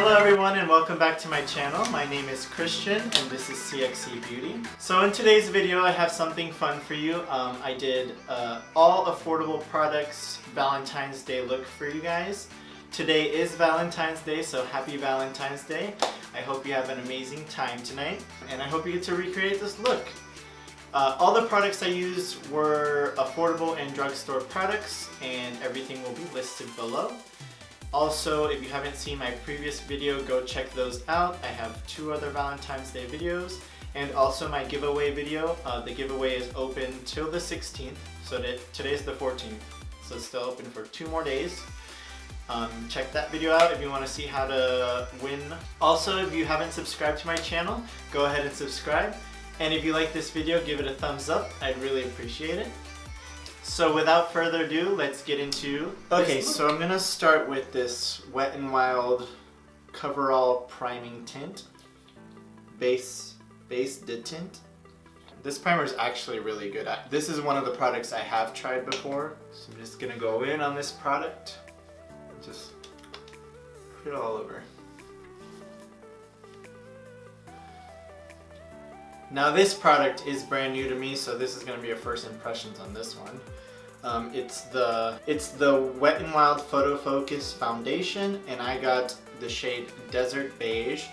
Hello everyone and welcome back to my channel. My name is Christian and this is CXC Beauty. So in today's video I have something fun for you. I did all affordable products Valentine's Day look for you guys. Today is Valentine's Day, so happy Valentine's Day. I hope you have an amazing time tonight and I hope you get to recreate this look. All the products I used were affordable and drugstore products and everything will be listed below. Also, if you haven't seen my previous video, go check those out. I have 2 other Valentine's Day videos and also my giveaway video. The giveaway is open till the 16th, so today's the 14th, so it's still open for 2 more days. Check that video out if you want to see how to win. Also, if you haven't subscribed to my channel, go ahead and subscribe. And if you like this video, give it a thumbs up. I'd really appreciate it. So without further ado, let's get into Okay, so I'm gonna start with this Wet n Wild Coverall priming tint. Base de tint. This primer is actually really good. This is one of the products I have tried before. So I'm just gonna go in on this product. Just put it all over. Now this product is brand new to me, so this is going to be your first impressions on this one. It's the Wet n Wild Photofocus foundation, and I got the shade Desert Beige.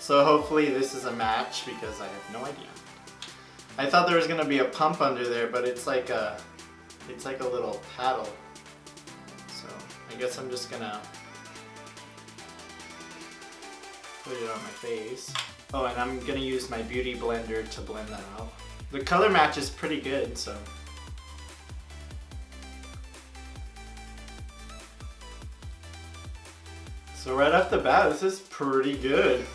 So hopefully this is a match because I have no idea. I thought there was going to be a pump under there, but it's like a little paddle. So I guess I'm just gonna put it on my face. Oh, and I'm gonna use my beauty blender to blend that out. The color match is pretty good, so. So right off the bat, this is pretty good.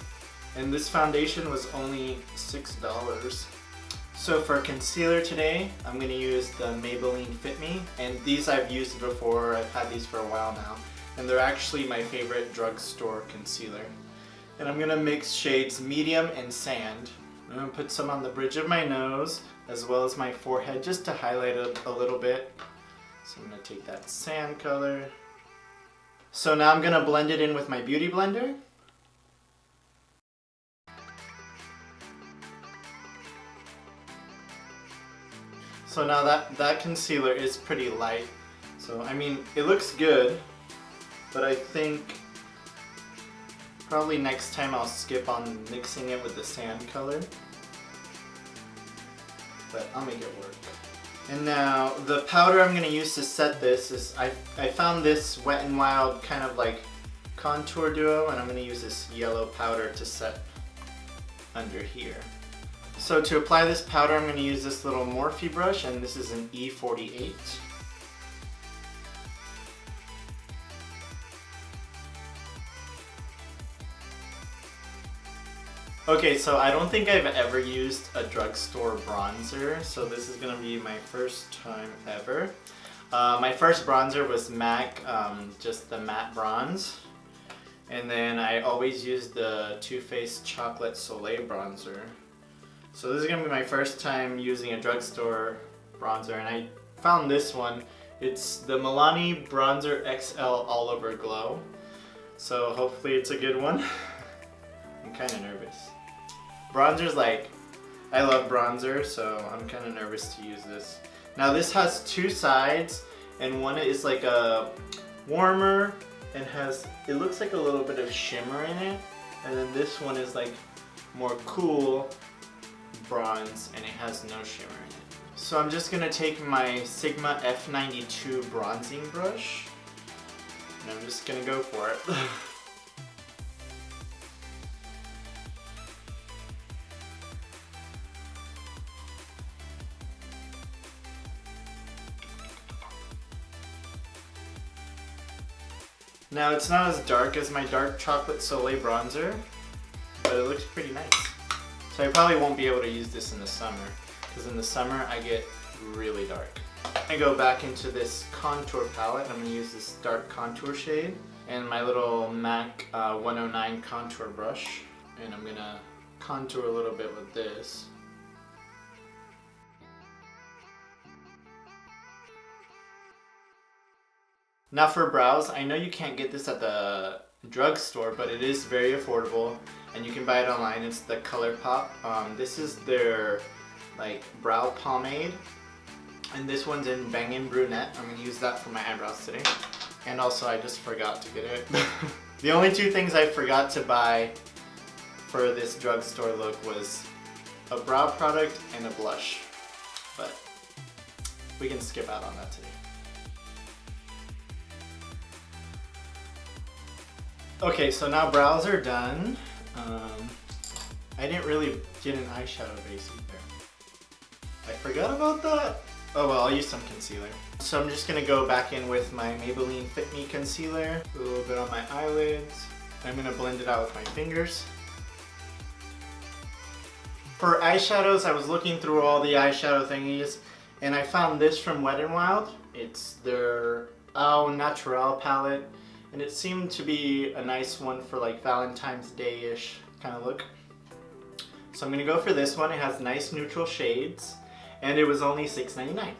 And this foundation was only $6. So for concealer today, I'm gonna use the Maybelline Fit Me. And these I've used before, I've had these for a while now. And they're actually my favorite drugstore concealer. And I'm gonna mix shades Medium and Sand. I'm gonna put some on the bridge of my nose as well as my forehead just to highlight it a little bit. So I'm gonna take that sand color. So now I'm gonna blend it in with my beauty blender. So now that concealer is pretty light. So I mean, it looks good, but I think probably next time I'll skip on mixing it with the sand color, but I'll make it work. And now the powder I'm going to use to set this is, I found this Wet n Wild kind of like contour duo, and I'm going to use this yellow powder to set under here. So to apply this powder I'm going to use this little Morphe brush, and this is an E48. Okay, so I don't think I've ever used a drugstore bronzer, so this is gonna be my first time ever. My first bronzer was MAC, just the matte bronze, and then I always used the Too Faced Chocolate Soleil bronzer. So this is gonna be my first time using a drugstore bronzer, and I found this one. It's the Milani Bronzer XL All Over Glow, so hopefully it's a good one. I'm kind of nervous. Bronzer's like, I love bronzer, so I'm kind of nervous to use this. Now this has 2 sides, and one is like a warmer and it looks like a little bit of shimmer in it, and then this one is like more cool bronze and it has no shimmer in it. So I'm just gonna take my Sigma F92 bronzing brush and I'm just gonna go for it. Now it's not as dark as my Dark Chocolate Soleil bronzer, but it looks pretty nice. So I probably won't be able to use this in the summer, because in the summer I get really dark. I go back into this contour palette. I'm going to use this dark contour shade and my little MAC 109 contour brush, and I'm going to contour a little bit with this. Now for brows, I know you can't get this at the drugstore, but it is very affordable and you can buy it online. It's the ColourPop. This is their like brow pomade, and this one's in Bangin' Brunette. I'm gonna use that for my eyebrows today. And also I just forgot to get it. The only two things I forgot to buy for this drugstore look was a brow product and a blush, but we can skip out on that today. Okay, so now brows are done. I didn't really get an eyeshadow base either. I forgot about that. Oh well, I'll use some concealer. So I'm just gonna go back in with my Maybelline Fit Me concealer, a little bit on my eyelids. I'm gonna blend it out with my fingers. For eyeshadows, I was looking through all the eyeshadow thingies, and I found this from Wet n Wild. It's their Naturel palette, and it seemed to be a nice one for like Valentine's Day-ish kind of look. So I'm gonna go for this one. It has nice neutral shades, and it was only $6.99.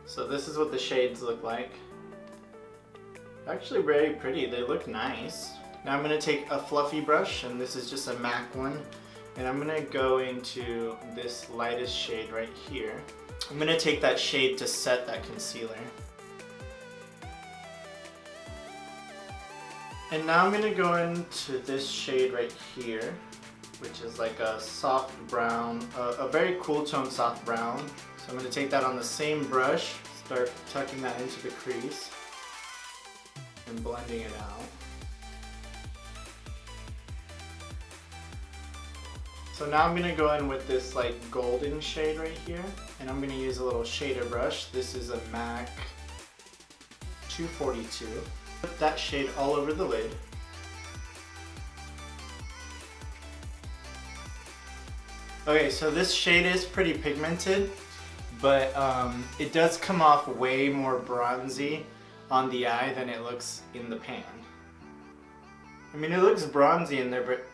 So this is what the shades look like. Actually very pretty, they look nice. Now I'm gonna take a fluffy brush, and this is just a MAC one, and I'm gonna go into this lightest shade right here. I'm gonna take that shade to set that concealer. And now I'm gonna go into this shade right here, which is like a soft brown, a very cool tone soft brown. So I'm gonna take that on the same brush, start tucking that into the crease, and blending it out. So now I'm gonna go in with this like golden shade right here, and I'm gonna use a little shader brush. This is a MAC 242. Put that shade all over the lid. Okay, so this shade is pretty pigmented, but it does come off way more bronzy on the eye than it looks in the pan. I mean, it looks bronzy in there, but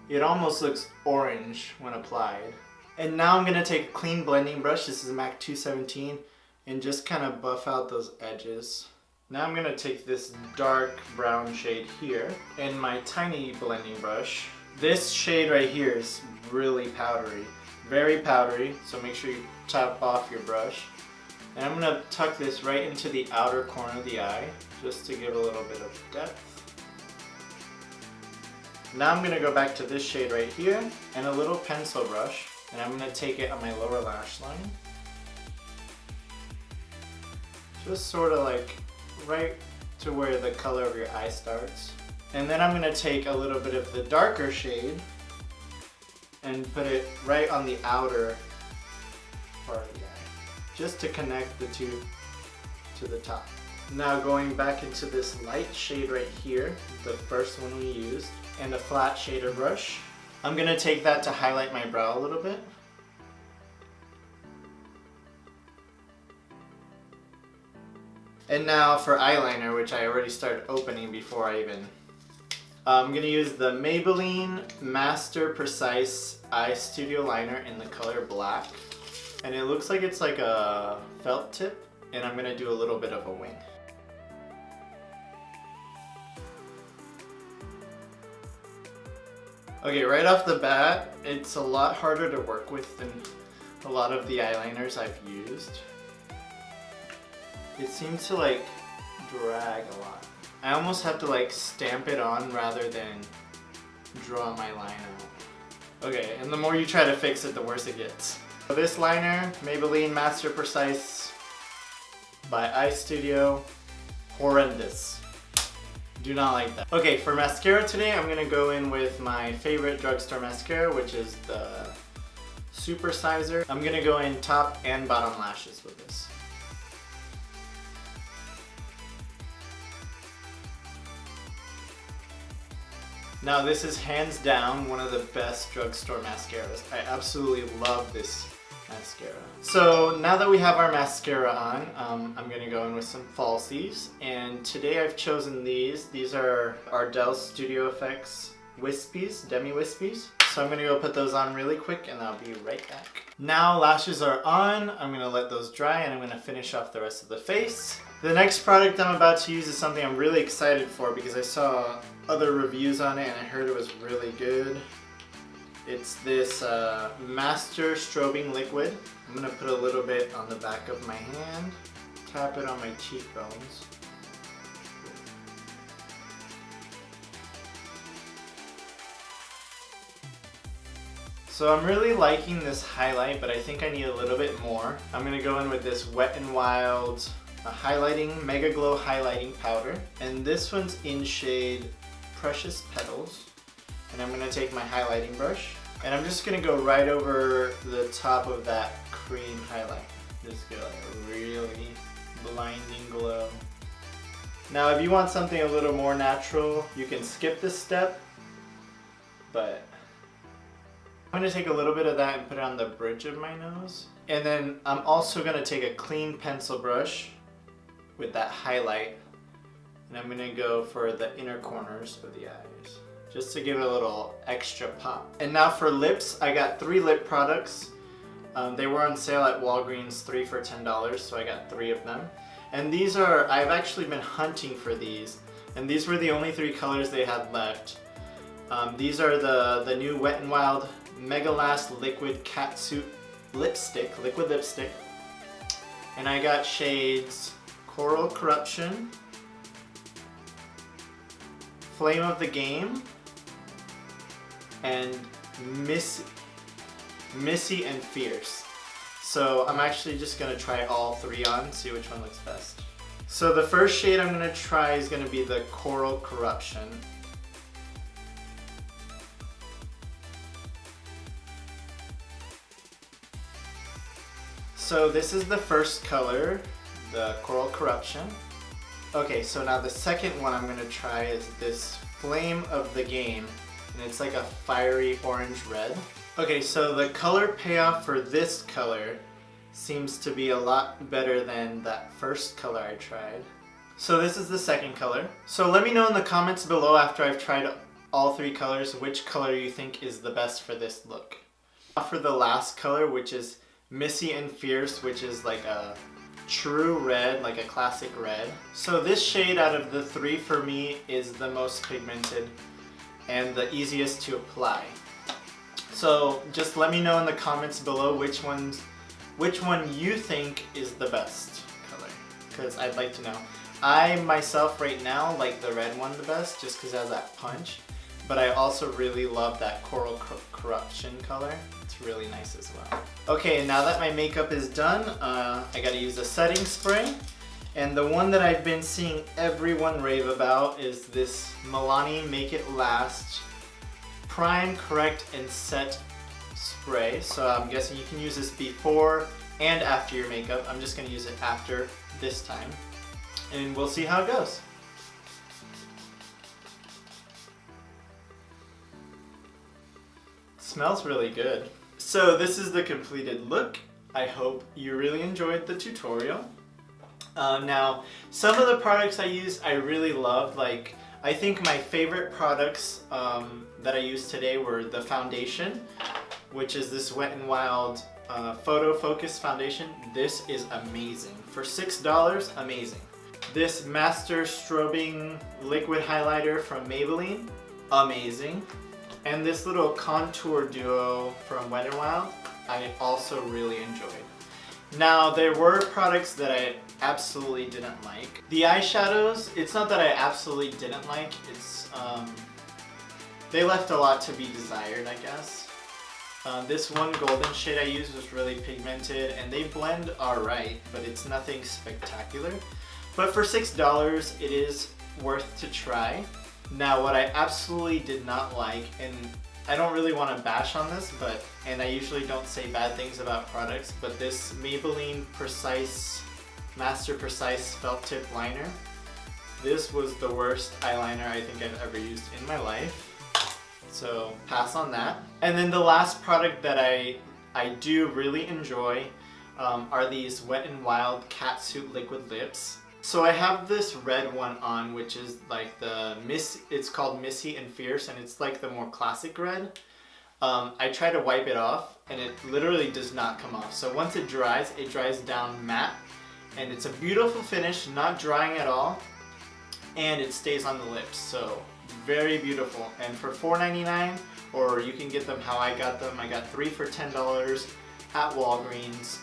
it almost looks orange when applied. And now I'm gonna take a clean blending brush. This is a MAC 217, and just kind of buff out those edges. Now I'm gonna take this dark brown shade here and my tiny blending brush. This shade right here is really powdery, very powdery, so make sure you top off your brush. And I'm gonna tuck this right into the outer corner of the eye, just to give a little bit of depth. Now I'm gonna go back to this shade right here and a little pencil brush, and I'm gonna take it on my lower lash line. Just sort of like right to where the color of your eye starts. And then I'm going to take a little bit of the darker shade and put it right on the outer part of the eye, just to connect the two to the top. Now going back into this light shade right here, the first one we used, and a flat shader brush. I'm going to take that to highlight my brow a little bit. And now for eyeliner, which I already started opening before I even... I'm going to use the Maybelline Master Precise Eye Studio Liner in the color black. And it looks like it's like a felt tip, and I'm going to do a little bit of a wing. Okay, right off the bat, it's a lot harder to work with than a lot of the eyeliners I've used. It seems to like drag a lot. I almost have to like stamp it on rather than draw my line out. Okay, and the more you try to fix it, the worse it gets. So this liner, Maybelline Master Precise by Eye Studio, horrendous. Do not like that. Okay, for mascara today, I'm gonna go in with my favorite drugstore mascara, which is the Super Sizer. I'm gonna go in top and bottom lashes with this. Now this is hands down one of the best drugstore mascaras. I absolutely love this mascara. So now that we have our mascara on, I'm gonna go in with some falsies. And today I've chosen these. These are Ardell Studio Effects Wispies, Demi Wispies. So I'm gonna go put those on really quick and I'll be right back. Now lashes are on. I'm gonna let those dry and I'm gonna finish off the rest of the face. The next product I'm about to use is something I'm really excited for because I saw other reviews on it and I heard it was really good. It's this Master Strobing liquid. I'm going to put a little bit on the back of my hand, tap it on my cheekbones. So I'm really liking this highlight, but I think I need a little bit more. I'm going to go in with this Wet n Wild highlighting, Megaglo highlighting powder. And this one's in shade Precious Petals. And I'm going to take my highlighting brush. And I'm just going to go right over the top of that cream highlight. Just get like a really blinding glow. Now if you want something a little more natural, you can skip this step. But I'm going to take a little bit of that and put it on the bridge of my nose. And then I'm also going to take a clean pencil brush with that highlight. And I'm going to go for the inner corners of the eyes, just to give it a little extra pop. And now for lips, I got 3 lip products. They were on sale at Walgreens, 3 for $10, so I got 3 of them. And these are, I've actually been hunting for these. And these were the only 3 colors they had left. These are the new Wet n Wild Megalast Liquid Catsuit Lipstick, liquid lipstick. And I got shades Coral Corruption, Flame of the Game, and Missy and Fierce. So I'm actually just going to try all 3 on, see which one looks best. So the first shade I'm going to try is going to be the Coral Corruption. So this is the first color, the Coral Corruption. Okay, so now the second one I'm going to try is this Flame of the Game, and it's like a fiery orange red. Okay, so the color payoff for this color seems to be a lot better than that first color I tried. So this is the second color. So let me know in the comments below after I've tried all 3 colors which color you think is the best for this look. For the last color, which is Missy and Fierce, which is like a true red, like a classic red. So this shade out of the 3 for me is the most pigmented and the easiest to apply. So just let me know in the comments below which one you think is the best color, because I'd like to know. I myself right now like the red one the best just because it has that punch, but I also really love that Coral Corruption color. It's really nice as well. Okay, now that my makeup is done, I gotta use a setting spray. And the one that I've been seeing everyone rave about is this Milani Make It Last Prime, Correct, and Set spray. So I'm guessing you can use this before and after your makeup. I'm just gonna use it after this time. And we'll see how it goes. Smells really good. So this is the completed look. I hope you really enjoyed the tutorial. Now, some of the products I used I really loved. Like, I think my favorite products that I used today were the foundation, which is this Wet n Wild Photofocus foundation. This is amazing. For $6, amazing. This Master Strobing liquid highlighter from Maybelline, amazing. And this little contour duo from Wet n Wild, I also really enjoyed. Now, there were products that I absolutely didn't like. The eyeshadows, it's not that I absolutely didn't like, it's they left a lot to be desired, I guess. This one golden shade I used was really pigmented, and they blend alright, but it's nothing spectacular. But for $6, it is worth to try. Now, what I absolutely did not like, and I don't really want to bash on this, and I usually don't say bad things about products, but this Maybelline Master Precise Felt Tip Liner, this was the worst eyeliner I think I've ever used in my life. So pass on that. And then the last product that I do really enjoy are these Wet n Wild Catsuit Liquid Lips. So I have this red one on, which is like it's called Missy and Fierce, and it's like the more classic red. I try to wipe it off, and it literally does not come off. So once it dries down matte, And it's a beautiful finish, not drying at all, and it stays on the lips, so very beautiful. And for $4.99, or you can get them how I got them. I got 3 for $10 at Walgreens.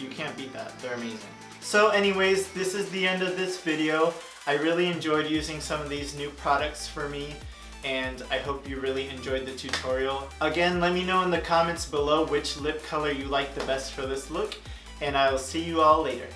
You can't beat that, they're amazing. So anyways, this is the end of this video. I really enjoyed using some of these new products for me, and I hope you really enjoyed the tutorial. Again, let me know in the comments below which lip color you like the best for this look, and I will see you all later.